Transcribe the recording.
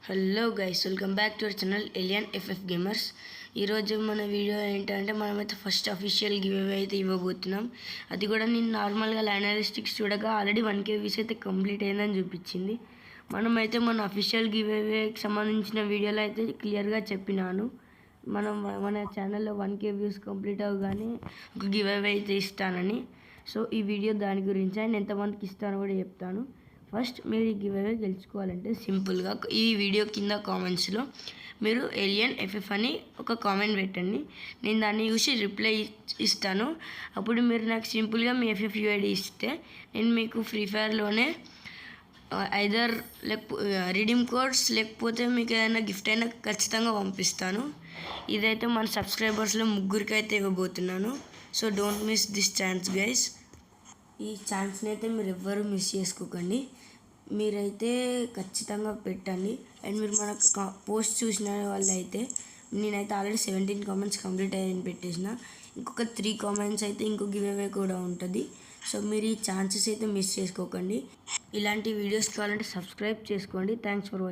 Hello guys, welcome back to our channel alien FF gamers. ఈరోజు మన video ఏంటంటే మనమైతే ఫస్ట్ అఫీషియల్ గివ్ అవే అయితే ఇవ్వబోతున్నాం. అది కూడా నేను నార్మల్గా అనలిస్టిక్స్ చూడగా ఆల్రెడీ 1K వ్యూస్ అయితే కంప్లీట్ అయిందని చూపించింది. మనమైతే మన అఫీషియల్ గివ్ అవేకి సంబంధించిన వీడియోలో అయితే క్లియర్గా చెప్పినాను. మన ఛానల్లో 1K వ్యూస్ కంప్లీట్ అవ్వగానే ఒక గివ్ అవే అయితే ఇస్తానని. సో ఈ వీడియో దాని గురించి అండ్ ఎంతమందికి ఇస్తానో కూడా చెప్తాను. ఫస్ట్ మీరు ఈ గివ్ అవే గెలుచుకోవాలంటే సింపుల్గా ఈ వీడియో కింద కామెంట్స్లో మీరు ఎలియన్ ఎఫ్ఎఫ్ అని ఒక కామెంట్ పెట్టండి. నేను దాన్ని చూసి రిప్లై ఇస్తాను. అప్పుడు మీరు నాకు సింపుల్గా మీ ఎఫ్ఎఫ్ యూఐడి ఇస్తే నేను మీకు ఫ్రీ ఫైర్లోనే ఐదర్ రిడీమ్ కోడ్స్ లేకపోతే మీకు ఏదైనా గిఫ్ట్ అయినా ఖచ్చితంగా పంపిస్తాను. ఇదైతే మన సబ్స్క్రైబర్స్లో 3 అయితే ఇవ్వబోతున్నాను. So don't miss this chance guys. ఈ ఛాన్స్ని అయితే మీరు ఎవ్వరూ మిస్ చేసుకోకండి. మీరైతే ఖచ్చితంగా పెట్టండి. అండ్ మీరు మన పోస్ట్ చూసిన వాళ్ళు అయితే నేనైతే ఆల్రెడీ 17 కామెంట్స్ కంప్లీట్ అయ్యాయని పెట్టేసిన. ఇంకొక 3 కామెంట్స్ అయితే ఇంకో గివ్ అవే కూడా ఉంటుంది. సో మీరు ఈ ఛాన్సెస్ అయితే మిస్ చేసుకోకండి. ఇలాంటి వీడియోస్ కావాలంటే సబ్స్క్రైబ్ చేసుకోండి. Thanks for watching.